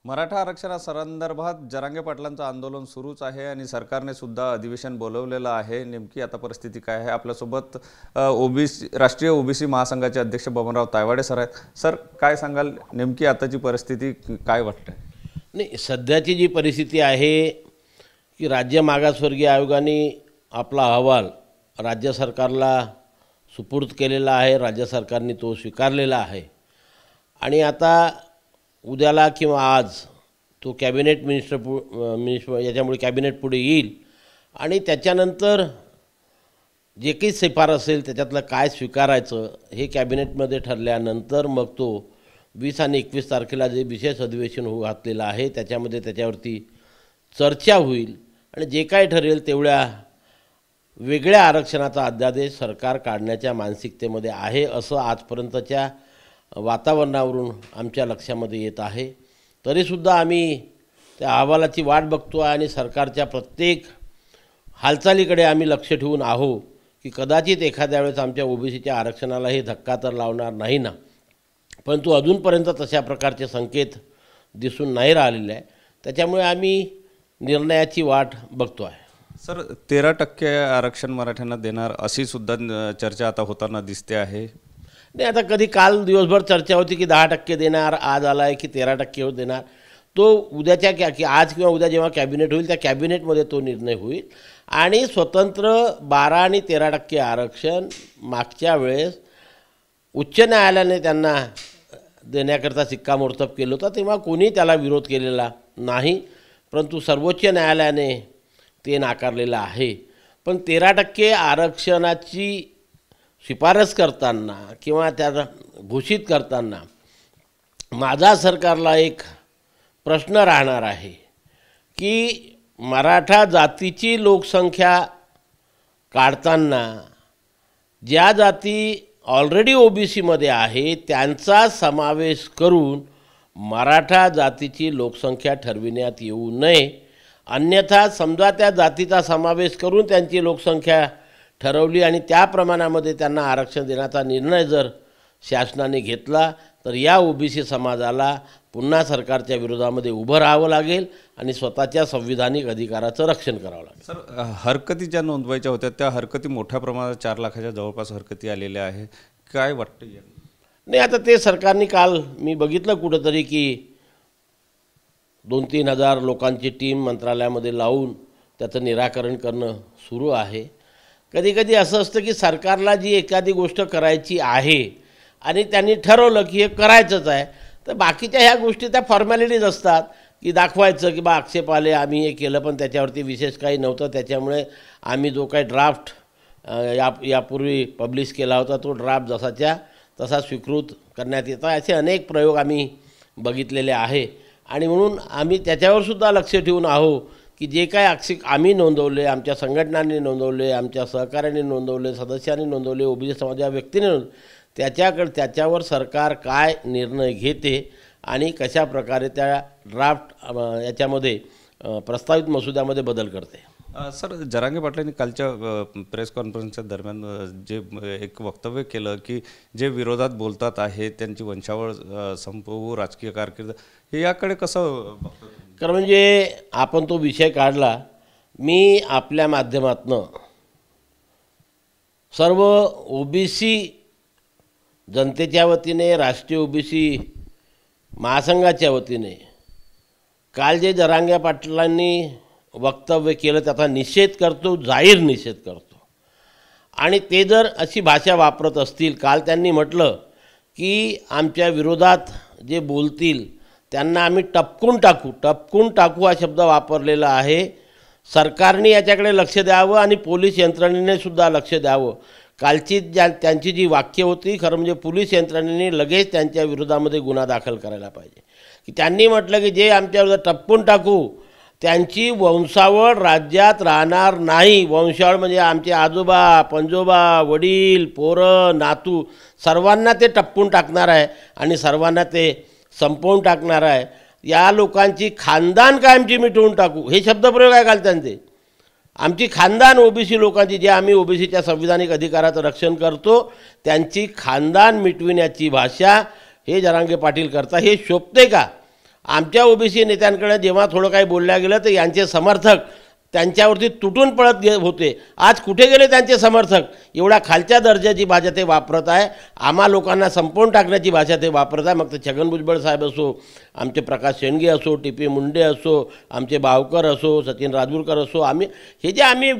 मराठा आरक्षणासंदर्भात जरांगे पाटलांचं आंदोलन सुरूच आहे आणि सरकारने सुद्धा अधिवेशन बोलवलेलं आहे। नेमकी आता परिस्थिती काय आहे? आपल्यासोबत राष्ट्रीय ओबीसी महासंघाचे अध्यक्ष बबनराव तायवाडे सर आहेत। सर, काय सांगाल, नेमकी आताची परिस्थिती काय वाटते? नाही, सध्याची जी परिस्थिती आहे की राज्य मागासवर्गीय आयोगाने आपला अहवाल राज्य सरकारला सुपूर्द केलेला आहे। राज्य सरकारने तो स्वीकारलेला आहे आणि आता उद्याला किंवा आज तो कॅबिनेट मिनिस्टर याच्यामुळे कॅबिनेट पुढे येईल आणि त्याच्यानंतर जे काही शिफारस असेल त्याच्यातलं काय स्वीकारायचं हे कॅबिनेटमध्ये ठरल्यानंतर मग तो 20 आणि 21 तारखेला जे विशेष अधिवेशन घातलेलं आहे त्याच्यावरती चर्चा होईल आणि जे काय ठरेल तेवढ्या वेगळ्या आरक्षणाचा अध्यादेश सरकार काढण्याच्या मानसिकतेमध्ये आहे असं आजपर्यंतच्या वातावरणावरून आमच्या लक्षामध्ये येत आहे। तरीसुद्धा आम्ही त्या अहवालाची वाट बघतो आणि सरकारच्या प्रत्येक हालचालीकडे आम्ही लक्ष ठेवून आहो की कदाचित एखाद्या वेळेस आमच्या ओबीसीच्या आरक्षणाला हे धक्का तर लावणार नाही ना, परंतु अजूनपर्यंत तशा प्रकारचे संकेत दिसून नाही राहिलेले आहे। त्याच्यामुळे आम्ही निर्णयाची वाट बघतो आहे। सर, 13% आरक्षण मराठ्यांना देणार अशी सुद्धा चर्चा आता होताना दिसते आहे। नाही, आता कधी काल दिवसभर चर्चा होती की 10% देणार, आज आला आहे की 13% देणार। तो उद्याच्या की आज किंवा उद्या जेव्हा कॅबिनेट होईल त्या कॅबिनेटमध्ये तो निर्णय होईल आणि स्वतंत्र 12 आणि 13% आरक्षण मागच्या वेळेस उच्च न्यायालयाने त्यांना देण्याकरता शिक्कामोर्तब केलं होतं, तेव्हा कोणी त्याला विरोध केलेला नाही, परंतु सर्वोच्च न्यायालयाने ते नाकारलेलं आहे। पण 13% आरक्षणाची शिफारस करताना किंवा त्याला घोषित करताना माझा सरकारला एक प्रश्न राहणार आहे की मराठा जातीची लोकसंख्या काढताना ज्या जाती ऑलरेडी ओबीसीमध्ये आहे त्यांचा समावेश करून मराठा जातीची लोकसंख्या ठरविण्यात येऊ नये, अन्यथा समजा त्या जातीचा समावेश करून त्यांची लोकसंख्या ठरवली आणि त्या प्रमाणामध्ये त्यांना आरक्षण देण्याचा निर्णय जर शासनाने घेतला तर या ओबीसी समाजाला पुन्हा सरकारच्या विरोधामध्ये उभं राहावं लागेल आणि स्वतःच्या संविधानिक अधिकाराचं रक्षण करावं लागेल। सर, हरकती ज्या नोंदवायच्या होत्या त्या हरकती मोठ्या प्रमाणात 4 लाखाच्या जवळपास हरकती आलेल्या आहे, काय वाटतं? नाही, आता ते सरकारने काल मी बघितलं कुठंतरी की 2-3 हजार लोकांची टीम मंत्रालयामध्ये लावून त्याचं निराकरण करणं सुरू आहे। कधी असं असतं की सरकारला जी एखादी गोष्ट करायची आहे आणि त्यांनी ठरवलं की हे करायचंच आहे तर बाकीच्या ह्या गोष्टी त्या फॉर्मॅलिटीज असतात की दाखवायचं की बा आक्षेप आले, आम्ही हे केलं पण त्याच्यावरती विशेष काही नव्हतं, त्याच्यामुळे आम्ही जो काही ड्राफ्ट यापूर्वी पब्लिश केला होता तो ड्राफ्ट जसाच्या तसा स्वीकृत करण्यात येतो। असे अनेक प्रयोग आम्ही बघितलेले आहे आणि म्हणून आम्ही त्याच्यावरसुद्धा लक्ष ठेवून आहो की जे काय आक्षेप आम्ही नोंदवले, आमच्या संघटनांनी नोंदवले, आमच्या सहकाऱ्यांनी नोंदवले, सदस्यांनी नोंदवले, ओबीसी समाजा व्यक्तीने त्याच्यावर सरकार काय निर्णय घेते आणि कशा प्रकारे त्या ड्राफ्ट याच्यामध्ये प्रस्तावित मसुद्यामध्ये बदल करते। सर, जरांगे पाटलांनी कालच्या प्रेस कॉन्फरन्सच्या दरम्यान जे एक वक्तव्य केलं की जे विरोधात बोलतात आहे त्यांची वंशावळ संपवू, राजकीय कारकीर्द, हे याकडे कसं बघतो? कारण म्हणजे आपण तो विषय काढला, मी आपल्या माध्यमातून सर्व ओबीसी जनतेच्या वतीने, राष्ट्रीय ओबीसी महासंघाच्या वतीने काल जे जरांगे पाटलांनी वक्तव्य केलं त्याचा निषेध करतो, जाहीर निषेध करतो। आणि ते जर अशी भाषा वापरत असतील, काल त्यांनी म्हटलं की आमच्या विरोधात जे बोलतील त्यांना आम्ही टपकून टाकू हा शब्द वापरलेला आहे। सरकारने याच्याकडे लक्ष द्यावं आणि पोलीस यंत्रणेने सुद्धा लक्ष द्यावं। कालची त्यांची जी वाक्य होती, खरं म्हणजे पोलीस यंत्रणेने लगेच त्यांच्या विरोधामध्ये गुन्हा दाखल करायला पाहिजे की त्यांनी म्हटलं की जे आमच्यावर टपकून टाकू त्यांची वंशावळ राज्यात राहणार नाही। वंशावळ म्हणजे आमचे आजोबा, पंजोबा, वडील, पोरं, नातू सर्वांना ते टपकून टाकणार आहे आणि सर्वांना ते संपवून टाकणार आहे। या लोकांची खानदान कायमची मिटवून टाकू हे शब्दप्रयोग आहे काल त्यांचे। आमची खानदान ओबीसी लोकांची, जे आम्ही ओबीसीच्या संविधानिक अधिकाराचं रक्षण करतो, त्यांची खानदान मिटविण्याची भाषा हे जरांगे पाटील करता, हे शोभते का? आमच्या ओबीसी नेत्यांकडे जेव्हा थोडं काही बोलल्या गेलं तर यांचे समर्थक त्यांच्यावरती तुटून पळत होते. आज कुठे गेले त्यांचे समर्थक? एवढ्या खालच्या दर्जाची भाषा ते वापरत आहे. आम्हा लोकांना संपवून टाकण्याची भाषा ते वापरत आहे. मग ते छगन भुजबळ साहेब असो, आमचे प्रकाश शेंडगे असो, टी.पी. मुंडे असो, आमचे बावकर असो, सचिन राजूरकर असो, आम्ही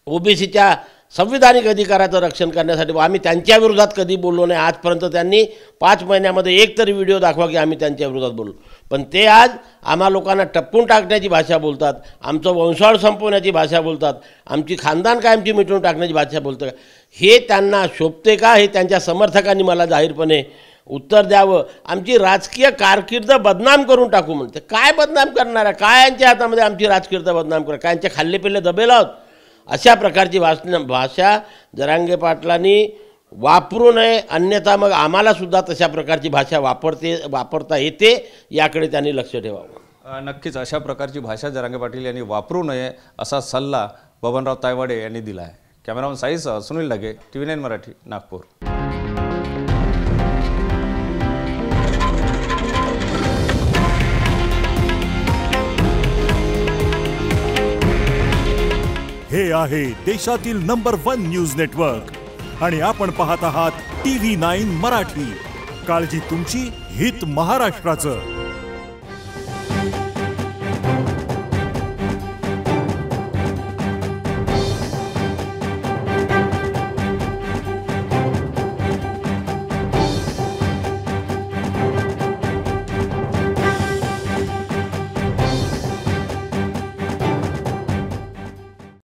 ओबीसीच्या संविधानिक अधिकाराचं रक्षण करण्यासाठी आम्ही त्यांच्या विरोधात कधी बोललो नाही. आजपर्यंत त्यांनी 5 महिन्यामध्ये एक तरी व्हिडिओ दाखवा की आम्ही त्यांच्या विरोधात बोललो. पण ते आज आम्हा लोकांना टपकून टाकण्याची भाषा बोलतात, आमचं वंशावळ संपवण्याची भाषा बोलतात, आमची खानदान कायमची मिटवून टाकण्याची भाषा बोलतात. हे त्यांना शोभते का? हे त्यांच्या समर्थकांनी मला जाहीरपणे उत्तर द्यावं. आमची राजकीय कारकीर्द बदनाम करून टाकू म्हणते. काय बदनाम करणार आहे? काय यांच्या हातामध्ये आमची राजकीर्द बदनाम करा? काय यांच्या खाल्ले पिल्ले दबेल आहोत? अशा प्रकारची भाषा जरांगे पाटलांनी वापरू नये, अन्यथा मग आम्हालासुद्धा तशा प्रकारची भाषा वापरता येते, याकडे त्यांनी लक्ष ठेवावं. नक्कीच अशा प्रकारची भाषा जरांगे पाटील यांनी वापरू नये असा सल्ला बबनराव तायवाडे यांनी दिला आहे. कॅमेरामन साईसह सुनील लगे, TV9 मराठी, नागपूर. हे आहे देशातील नंबर 1 न्यूज नेटवर्क आणि आपण पाहत आहात TV9 मराठी. काळजी तुमची, हित महाराष्ट्राचं.